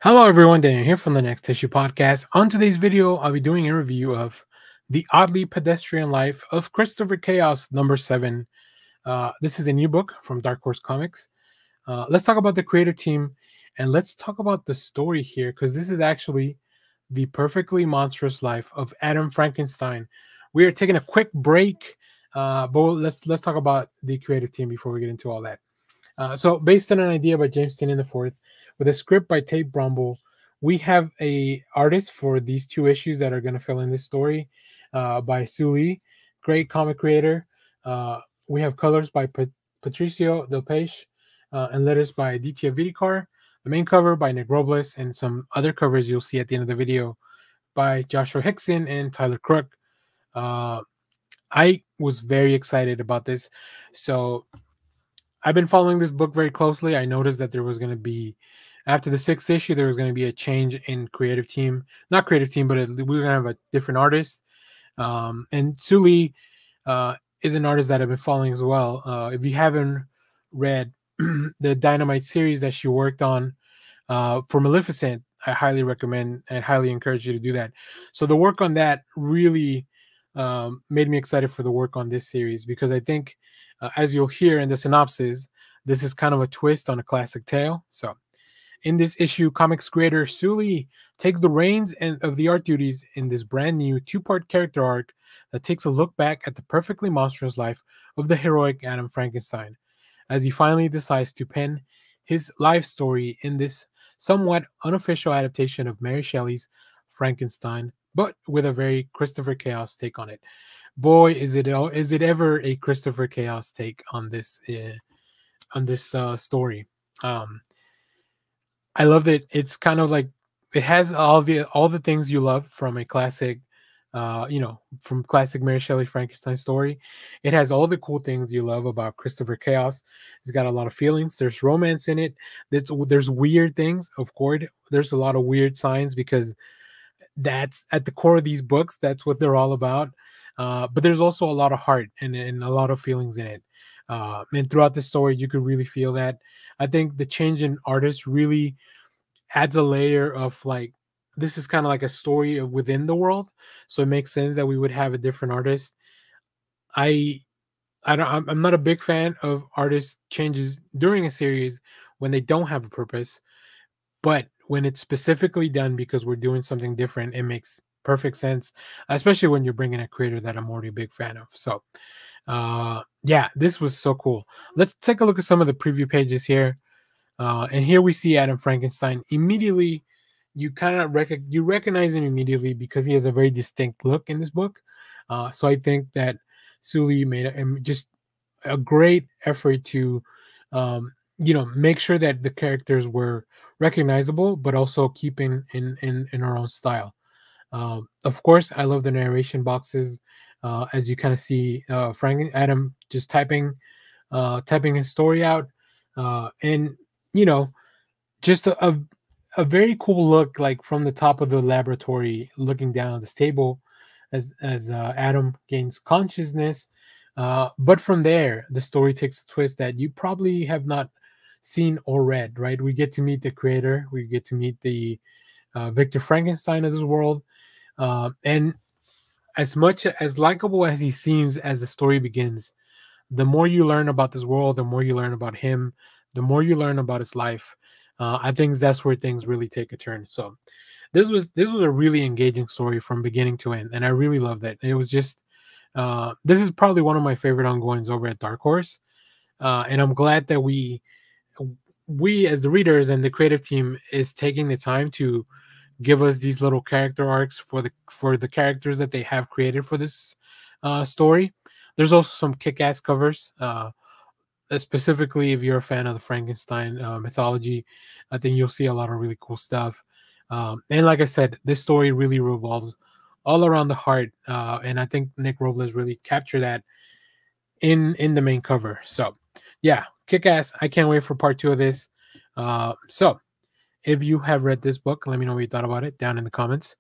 Hello everyone, Daniel here from the Next Issue Podcast. On today's video, I'll be doing a review of The Oddly Pedestrian Life of Christopher Chaos #7. This is a new book from Dark Horse Comics. Let's talk about the creative team and let's talk about the story here, because this is actually the perfectly monstrous life of Adam Frankenstein. We are taking a quick break, but let's talk about the creative team before we get into all that. So based on an idea by James Tynion IV, with a script by Tate Brombal, we have a artist for these two issues that are going to fill in this story by Soo Lee, great comic creator. We have colors by Patricio, Delpeche, and letters by Aditya, Bidikar. The main cover by Nick Robles, and some other covers you'll see at the end of the video by Joshua Hickson and Tyler Crook. I was very excited about this. So I've been following this book very closely. I noticed that there was going to be, after the 6th issue, there was going to be a change in creative team. Not creative team, but we were going to have a different artist. And Soo Lee is an artist that I've been following as well. If you haven't read the Dynamite series that she worked on for Maleficent, I highly recommend and highly encourage you to do that. So the work on that really made me excited for the work on this series, because I think, as you'll hear in the synopsis, this is kind of a twist on a classic tale. So in this issue, comics creator Soo Lee takes the reins of the art duties in this brand new 2-part character arc that takes a look back at the perfectly monstrous life of the heroic Adam Frankenstein, as he finally decides to pen his life story in this somewhat unofficial adaptation of Mary Shelley's Frankenstein, but with a very Christopher Chaos take on it. Boy, is it ever a Christopher Chaos take on this story. I loved it. It's kind of like, it has all the things you love from a classic, from classic Mary Shelley Frankenstein story. It has all the cool things you love about Christopher Chaos. It's got a lot of feelings. There's romance in it. There's weird things. Of course, there's a lot of weird signs, because that's at the core of these books. That's what they're all about. But there's also a lot of heart and a lot of feelings in it. And throughout the story, you could really feel that. I think the change in artist really adds a layer of, like, this is kind of like a story of within the world. So it makes sense that we would have a different artist. I'm not a big fan of artist changes during a series when they don't have a purpose, but when it's specifically done because we're doing something different, it makes perfect sense, especially when you're bringing a creator that I'm already a big fan of. So yeah, this was so cool. Let's take a look at some of the preview pages here. And here we see Adam Frankenstein. Immediately, you kind of recognize him immediately because he has a very distinct look in this book. So I think that Soo Lee made just a great effort to, make sure that the characters were recognizable, but also keeping in our own style. Of course, I love the narration boxes, as you kind of see Adam just typing his story out, and just a very cool look, like from the top of the laboratory, looking down at this table as Adam gains consciousness. But from there, the story takes a twist that you probably have not seen or read. Right? We get to meet the creator. We get to meet the Victor Frankenstein of this world. And as much as likable as he seems as the story begins, the more you learn about this world, the more you learn about him, the more you learn about his life. I think that's where things really take a turn. So this was a really engaging story from beginning to end, and I really loved it. It was just this is probably one of my favorite ongoings over at Dark Horse, and I'm glad that we as the readers and the creative team is taking the time to give us these little character arcs for the characters that they have created for this story. There's also some kick-ass covers, specifically if you're a fan of the Frankenstein mythology. I think you'll see a lot of really cool stuff. And like I said, this story really revolves all around the heart, and I think Nick Robles really captured that in the main cover. So yeah, kick-ass. I can't wait for part 2 of this. So if you have read this book, let me know what you thought about it down in the comments.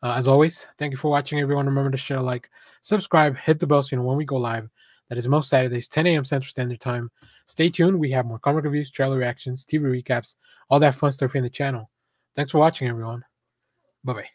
As always, thank you for watching, everyone. Remember to share, like, subscribe, hit the bell so you know when we go live. That is most Saturdays, 10 a.m. Central Standard Time. Stay tuned. We have more comic reviews, trailer reactions, TV recaps, all that fun stuff in the channel. Thanks for watching, everyone. Bye bye.